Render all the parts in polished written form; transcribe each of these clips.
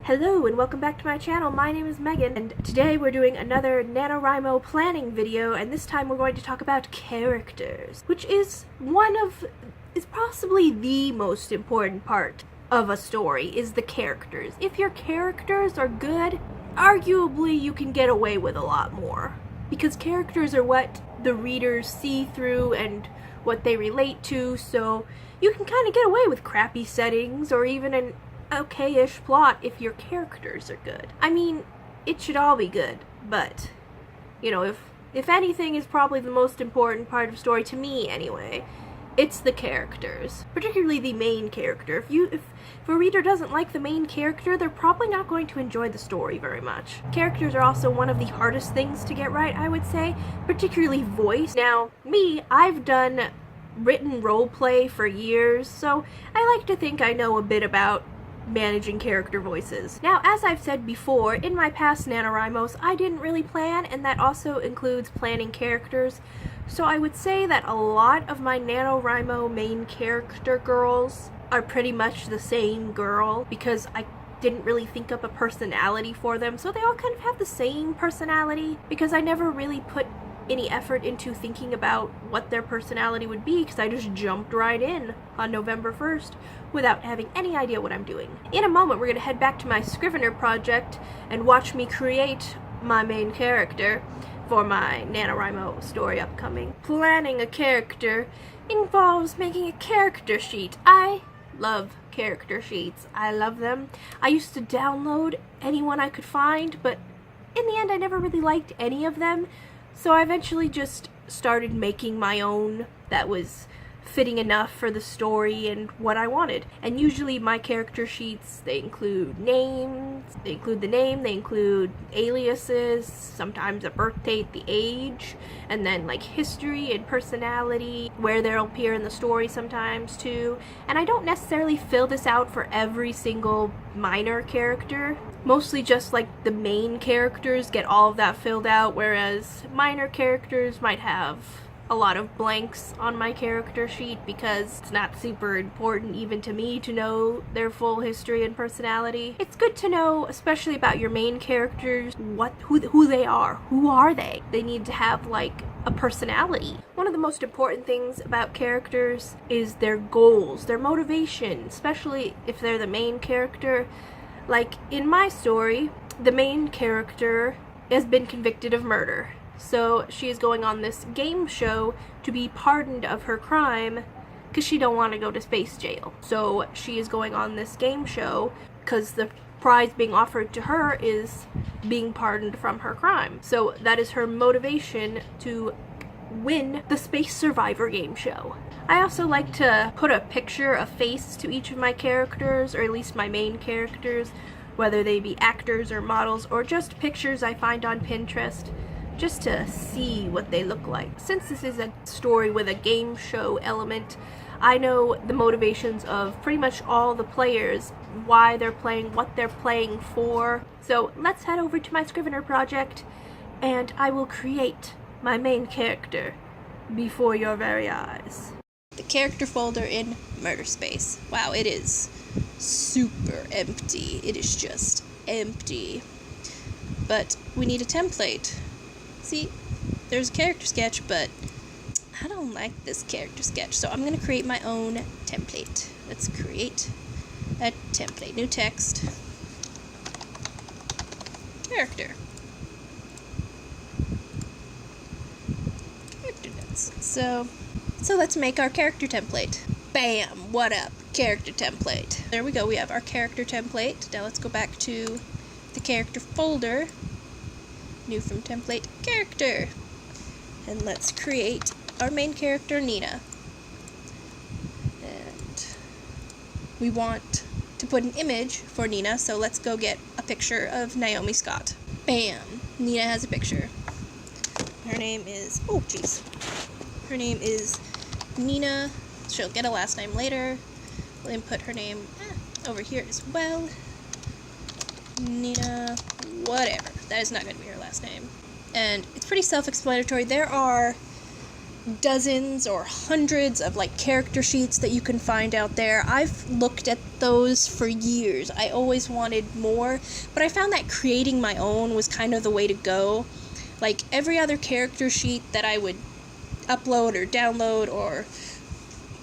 Hello and welcome back to my channel. My name is Megan and today we're doing another NaNoWriMo planning video, and this time we're going to talk about characters, which is possibly the most important part of a story, is the characters. If your characters are good, arguably you can get away with a lot more, because characters are what the readers see through and what they relate to, so you can kind of get away with crappy settings or even an okay-ish plot if your characters are good. I mean, it should all be good, but, you know, if anything is probably the most important part of story, to me anyway, it's the characters. Particularly the main character. If a reader doesn't like the main character, they're probably not going to enjoy the story very much. Characters are also one of the hardest things to get right, I would say, particularly voice. Now, I've done written roleplay for years, so I like to think I know a bit about managing character voices. Now, as I've said before, in my past NaNoWriMos, I didn't really plan, and that also includes planning characters. So I would say that a lot of my NaNoWriMo main character girls are pretty much the same girl, because I didn't really think up a personality for them, so they all kind of have the same personality, because I never really put any effort into thinking about what their personality would be, because I just jumped right in on November 1st without having any idea what I'm doing. In a moment, we're going to head back to my Scrivener project and watch me create my main character for my NaNoWriMo story upcoming. Planning a character involves making a character sheet. I love character sheets. I love them. I used to download any one I could find, but in the end I never really liked any of them. So I eventually just started making my own that was fitting enough for the story and what I wanted. And usually my character sheets, they include names, they include the name, they include aliases, sometimes a birth date, the age, and then like history and personality, where they'll appear in the story sometimes too. And I don't necessarily fill this out for every single minor character. Mostly just like the main characters get all of that filled out, whereas minor characters might have a lot of blanks on my character sheet because it's not super important even to me to know their full history and personality. It's good to know, especially about your main characters, who they are. Who are they? They need to have like a personality. One of the most important things about characters is their goals, their motivation, especially if they're the main character. Like in my story, the main character has been convicted of murder. So she is going on this game show to be pardoned of her crime because she don't want to go to space jail. So she is going on this game show because the prize being offered to her is being pardoned from her crime. So that is her motivation to win the Space Survivor game show. I also like to put a picture, a face to each of my characters, or at least my main characters, whether they be actors or models or just pictures I find on Pinterest, just to see what they look like. Since this is a story with a game show element, I know the motivations of pretty much all the players, why they're playing, what they're playing for. So let's head over to my Scrivener project and I will create my main character before your very eyes. The character folder in Murder Space. Wow, it is super empty. It is just empty. But we need a template. See, there's a character sketch, but I don't like this character sketch, so I'm going to create my own template. Let's create a template. New text. Character. Character notes. So let's make our character template. Bam! What up? Character template. There we go. We have our character template. Now let's go back to the character folder. New from template, character. And let's create our main character, Nina. And we want to put an image for Nina, so let's go get a picture of Naomi Scott. Bam! Nina has a picture. Her name is, her name is Nina. She'll get a last name later. We'll input her name over here as well. Nina, whatever. That is not going to be her last name. And it's pretty self-explanatory. There are dozens or hundreds of like character sheets that you can find out there. I've looked at those for years. I always wanted more, but I found that creating my own was kind of the way to go. Like, every other character sheet that I would upload or download or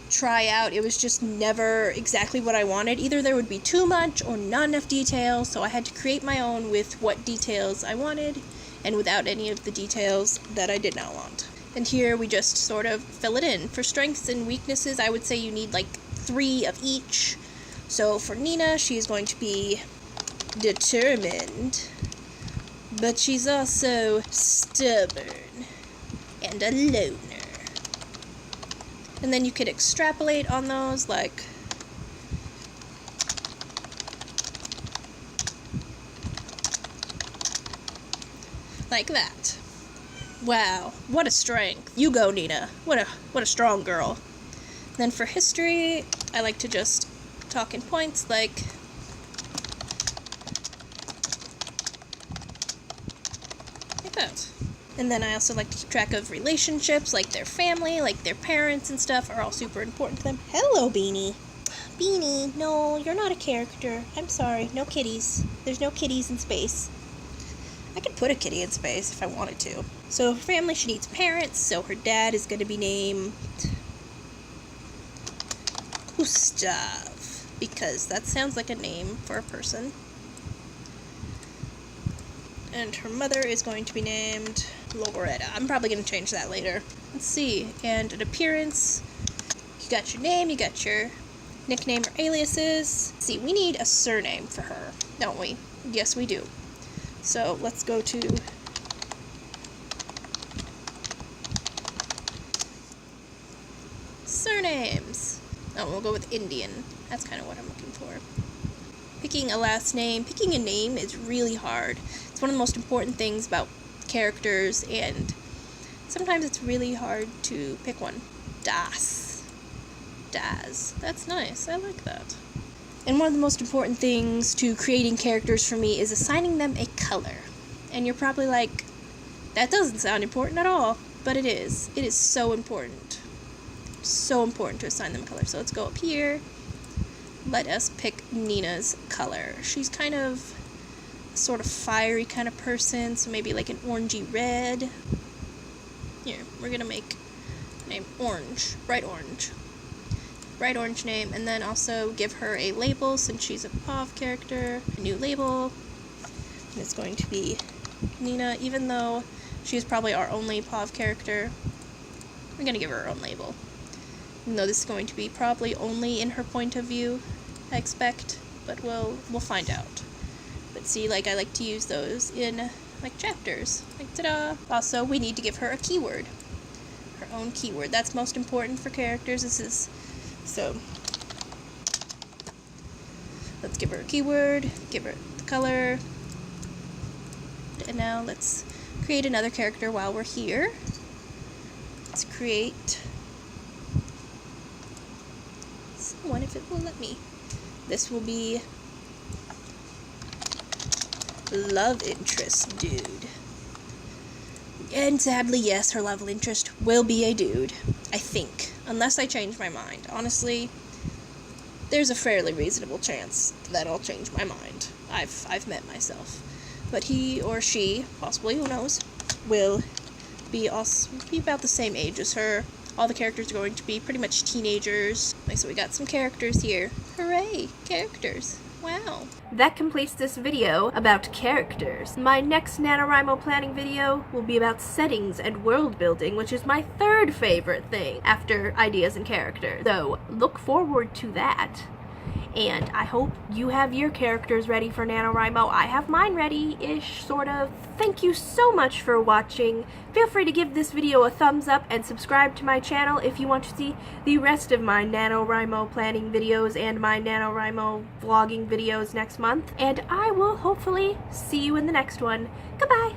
try out, it was just never exactly what I wanted. Either there would be too much or not enough detail, so I had to create my own with what details I wanted and without any of the details that I did not want. And here we just sort of fill it in. For strengths and weaknesses, I would say you need like 3 of each. So for Nina, she's going to be determined, but she's also stubborn and a loner. And then you could extrapolate on those, like that. Wow, what a strength. You go, Nina. What a strong girl. Then for history, I like to just talk in points, like that. And then I also like to keep track of relationships, like their family, like their parents and stuff are all super important to them. Hello, Beanie. Beanie, no, you're not a character. I'm sorry, no kitties. There's no kitties in space. I could put a kitty in space if I wanted to. So her family, she needs parents, so her dad is going to be named Gustav, because that sounds like a name for a person. And her mother is going to be named Loretta. I'm probably going to change that later. Let's see. And an appearance. You got your name, you got your nickname or aliases. Let's see, we need a surname for her, don't we? Yes, we do. So let's go to surnames. Oh, we'll go with Indian. That's kind of what I'm looking for. Picking a last name, picking a name is really hard. It's one of the most important things about characters, and sometimes it's really hard to pick one. Daz. That's nice. I like that. And one of the most important things to creating characters for me is assigning them a color. And you're probably like, that doesn't sound important at all. But it is. It is so important. So important to assign them a color. So let's go up here. Let us pick Nina's color. She's kind of a sort of fiery kind of person, so maybe like an orangey red. Here, we're gonna make the name orange, bright orange. Bright orange name, and then also give her a label since she's a POV character. A new label. And it's going to be Nina, even though she's probably our only POV character. We're gonna give her her own label. Even though this is going to be probably only in her point of view, I expect, but we'll find out. But see, like, I like to use those in, like, chapters. Like, ta-da! Also, we need to give her a keyword. Her own keyword. That's most important for characters. So, let's give her a keyword, give her the color, and now let's create another character while we're here. Let's create someone, if it will let me. This will be love interest dude. And sadly, yes, her love interest will be a dude. I think. Unless I change my mind. Honestly, there's a fairly reasonable chance that I'll change my mind. I've met myself. But he or she, possibly, who knows, will be about the same age as her. All the characters are going to be pretty much teenagers. Okay, so we got some characters here. Hooray! Characters. Wow. That completes this video about characters. My next NaNoWriMo planning video will be about settings and world building, which is my third favorite thing after ideas and characters. So look forward to that. And I hope you have your characters ready for NaNoWriMo. I have mine ready-ish, sort of. Thank you so much for watching. Feel free to give this video a thumbs up and subscribe to my channel if you want to see the rest of my NaNoWriMo planning videos and my NaNoWriMo vlogging videos next month. And I will hopefully see you in the next one. Goodbye!